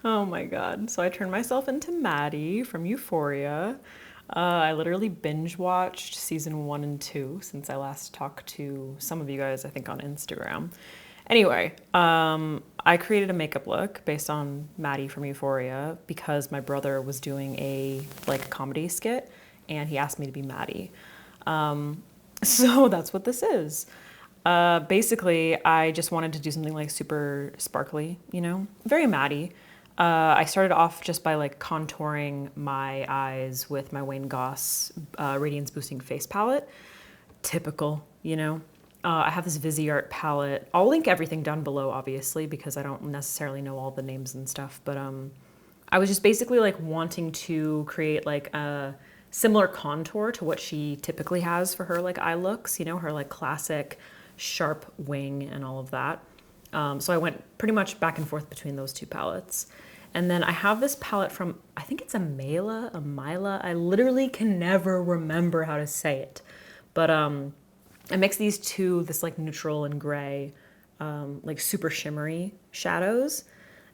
Oh my God. So I turned myself into Maddy from Euphoria. I literally binge watched season 1 and 2 since I last talked to some of you guys, I think on Instagram. Anyway, I created a makeup look based on Maddy from Euphoria because my brother was doing a like comedy skit and he asked me to be Maddy. So that's what this is. Basically, I just wanted to do something like super sparkly, you know, very matty. I started off just by like contouring my eyes with my Wayne Goss Radiance Boosting Face Palette. Typical, you know. I have this Viseart palette. I'll link everything down below, obviously, because I don't necessarily know all the names and stuff. But I was just basically like wanting to create like a similar contour to what she typically has for her like eye looks, you know, her like classic sharp wing and all of that. So I went pretty much back and forth between those two palettes. And then I have this palette from, I think it's Amila. I literally can never remember how to say it. But I mixed these two, this like neutral and gray, like super shimmery shadows.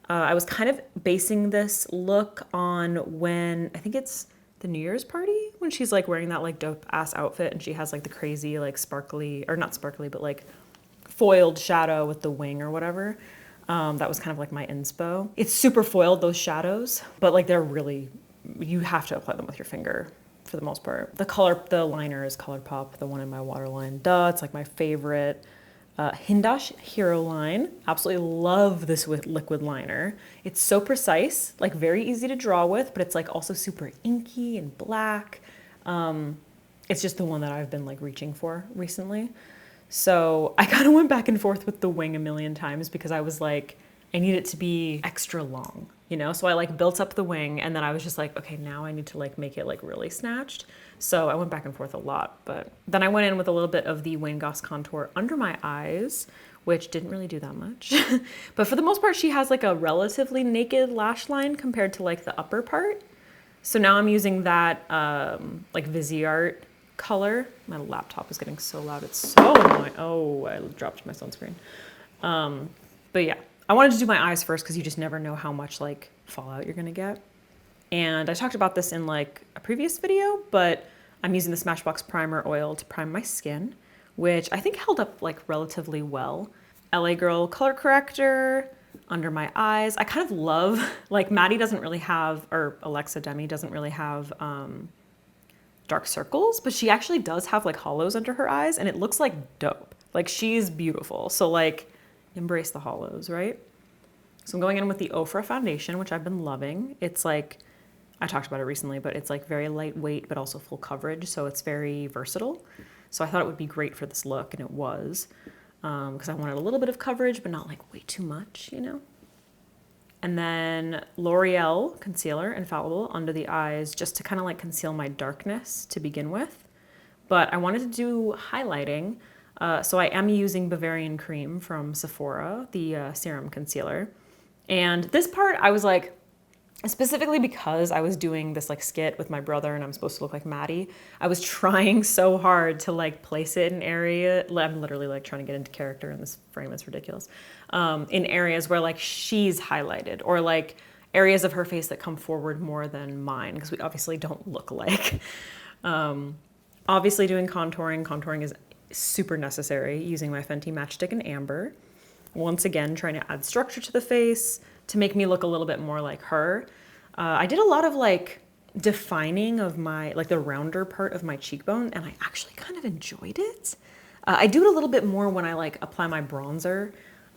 I was kind of basing this look on when, I think it's the New Year's party, when she's like wearing that like dope ass outfit and she has like the crazy like sparkly, or not sparkly, but like foiled shadow with the wing or whatever. That was kind of like my inspo. It's super foiled, those shadows, but like they're really, you have to apply them with your finger for the most part. The liner is ColourPop, the one in my waterline. Duh, it's like my favorite. Hindash Hero line. Absolutely love this with liquid liner. It's so precise, like very easy to draw with, but it's like also super inky and black. It's just the one that I've been like reaching for recently. So I kind of went back and forth with the wing a million times because I was like, I need it to be extra long, you know? So I like built up the wing and then I was just like, okay, now I need to like make it like really snatched. So I went back and forth a lot, but then I went in with a little bit of the Wayne Goss contour under my eyes, which didn't really do that much. But for the most part, she has like a relatively naked lash line compared to like the upper part. So now I'm using that like Viseart color. My laptop is getting so loud. It's so annoying. Oh, I dropped my sunscreen. But yeah, I wanted to do my eyes first because you just never know how much like fallout you're gonna get. And I talked about this in like a previous video, but I'm using the Smashbox Primer Oil to prime my skin, which I think held up like relatively well. LA Girl color corrector under my eyes. I kind of love, like Maddy doesn't really have, or Alexa Demi doesn't really have dark circles, but she actually does have like hollows under her eyes and it looks like dope. Like she's beautiful. So like embrace the hollows, right? So I'm going in with the Ofra foundation, which I've been loving. It's like, I talked about it recently, but it's like very lightweight, but also full coverage. So it's very versatile. So I thought it would be great for this look and it was, because I wanted a little bit of coverage, but not like way too much, you know? And then L'Oreal Concealer Infallible under the eyes just to kind of like conceal my darkness to begin with. But I wanted to do highlighting. So I am using Bavarian Cream from Sephora, the serum concealer. And this part I was like, specifically because I was doing this like skit with my brother and I'm supposed to look like Maddy, I was trying so hard to like place it in area. I'm literally like trying to get into character in this frame. It's ridiculous. In areas where like she's highlighted or like areas of her face that come forward more than mine because we obviously don't look alike. Obviously doing contouring. Contouring is super necessary using my Fenty Matchstick in Amber. Once again, trying to add structure to the face to make me look a little bit more like her. I did a lot of like defining of my, like the rounder part of my cheekbone and I actually kind of enjoyed it. I do it a little bit more when I like apply my bronzer.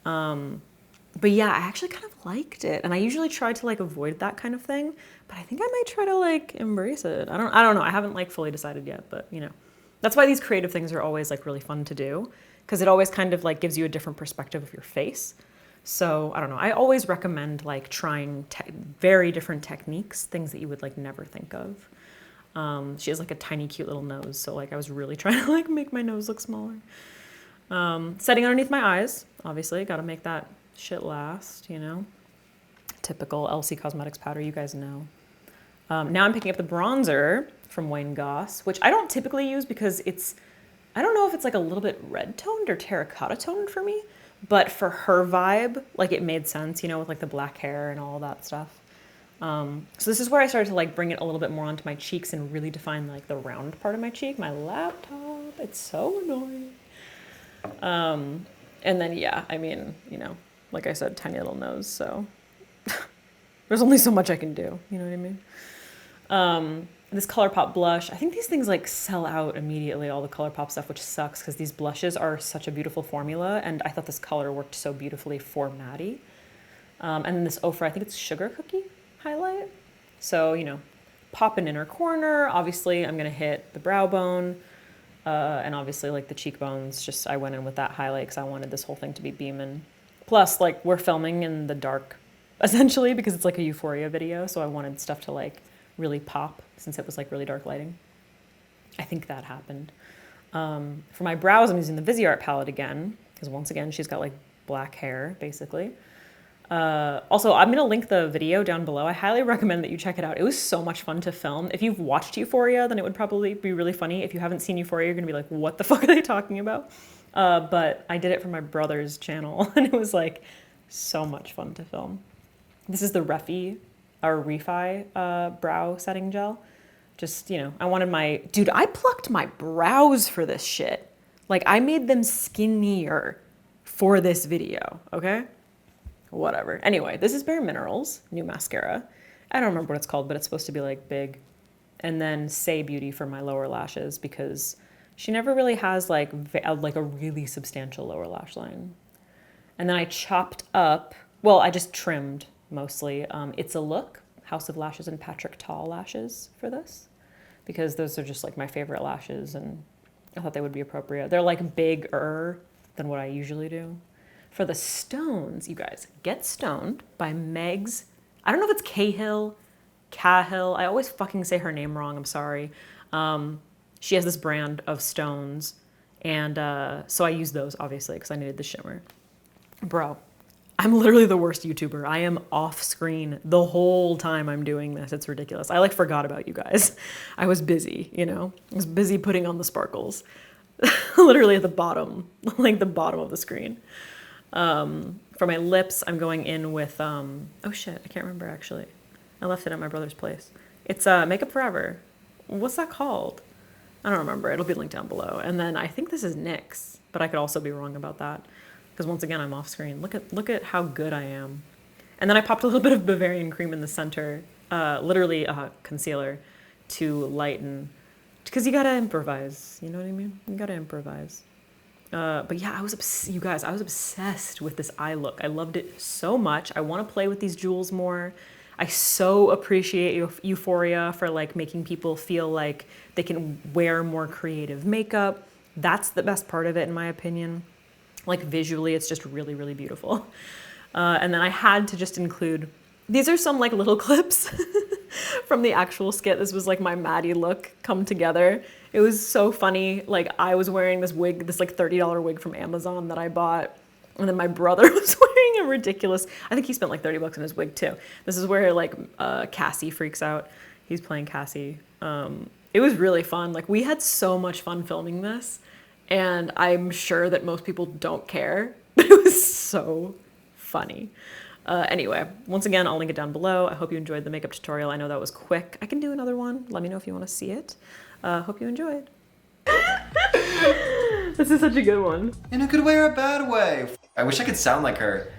But yeah, I actually kind of liked it. And I usually try to like avoid that kind of thing, but I think I might try to like embrace it. I don't know. I haven't like fully decided yet, but you know, that's why these creative things are always like really fun to do because it always kind of like gives you a different perspective of your face. So I don't know. I always recommend like trying very different techniques, things that you would like never think of. She has like a tiny, cute little nose. So like I was really trying to like make my nose look smaller. Setting underneath my eyes, obviously, got to make that shit last, you know. Typical LC Cosmetics powder, you guys know. Now I'm picking up the bronzer from Wayne Goss, which I don't typically use because it's, I don't know if it's like a little bit red toned or terracotta toned for me, But for her vibe, like it made sense, you know, with like the black hair and all that stuff. So this is where I started to like bring it a little bit more onto my cheeks and really define like the round part of my cheek. My laptop, it's so annoying. And then, yeah, I mean, you know, like I said, tiny little nose, so there's only so much I can do, you know what I mean? This ColourPop blush, I think these things like sell out immediately, all the ColourPop stuff, which sucks because these blushes are such a beautiful formula, and I thought this color worked so beautifully for Maddy. And then this Ofra, I think it's Sugar Cookie highlight. So, you know, pop an inner corner. Obviously, I'm going to hit the brow bone. And obviously, like the cheekbones, just I went in with that highlight because I wanted this whole thing to be beaming. Plus, like, we're filming in the dark, essentially, because it's like a Euphoria video. So I wanted stuff to, like, really pop since it was, like, really dark lighting. I think that happened. For my brows, I'm using the Viseart palette again because, once again, she's got, like, black hair, basically. Also, I'm going to link the video down below. I highly recommend that you check it out. It was so much fun to film. If you've watched Euphoria, then it would probably be really funny. If you haven't seen Euphoria, you're going to be like, what the fuck are they talking about? But I did it for my brother's channel, and it was like so much fun to film. This is the Refi brow setting gel. Just, you know, I wanted my... Dude, I plucked my brows for this shit. Like, I made them skinnier for this video, okay? Whatever. Anyway, this is Bare Minerals, new mascara. I don't remember what it's called, but it's supposed to be like big. And then Say Beauty for my lower lashes because she never really has like a really substantial lower lash line. And then I chopped up, well, I just trimmed mostly. It's a Look, House of Lashes and Patrick Tall lashes for this because those are just like my favorite lashes and I thought they would be appropriate. They're like bigger than what I usually do. For the stones, you guys, Get Stoned by Megs. I don't know if it's Cahill. I always fucking say her name wrong. I'm sorry. She has this brand of stones. And so I used those, obviously, because I needed the shimmer. Bro, I'm literally the worst YouTuber. I am off screen the whole time I'm doing this. It's ridiculous. I like forgot about you guys. I was busy, you know. I was busy putting on the sparkles. Literally at the bottom, like the bottom of the screen. For my lips, I'm going in with, oh shit, I can't remember actually. I left it at my brother's place. It's Makeup Forever. What's that called? I don't remember. It'll be linked down below. And then I think this is NYX, but I could also be wrong about that. Because once again, I'm off screen. Look at how good I am. And then I popped a little bit of Bavarian cream in the center, literally concealer to lighten. Because you gotta improvise, you know what I mean? You gotta improvise. But yeah, you guys, I was obsessed with this eye look. I loved it so much. I want to play with these jewels more. I so appreciate Euphoria for like making people feel like they can wear more creative makeup. That's the best part of it, in my opinion. Like visually, it's just really, really beautiful. And then I had to just include, these are some like little clips from the actual skit. This was like my Maddy look come together. It was so funny. Like I was wearing this wig, this like $30 wig from Amazon that I bought. And then my brother was wearing a ridiculous, I think he spent like 30 bucks on his wig too. This is where like Cassie freaks out. He's playing Cassie. It was really fun. Like we had so much fun filming this. And I'm sure that most people don't care, but it was so funny. Anyway, once again, I'll link it down below. I hope you enjoyed the makeup tutorial. I know that was quick. I can do another one. Let me know if you want to see it. Hope you enjoyed. This is such a good one. In a good way or a bad way. I wish I could sound like her.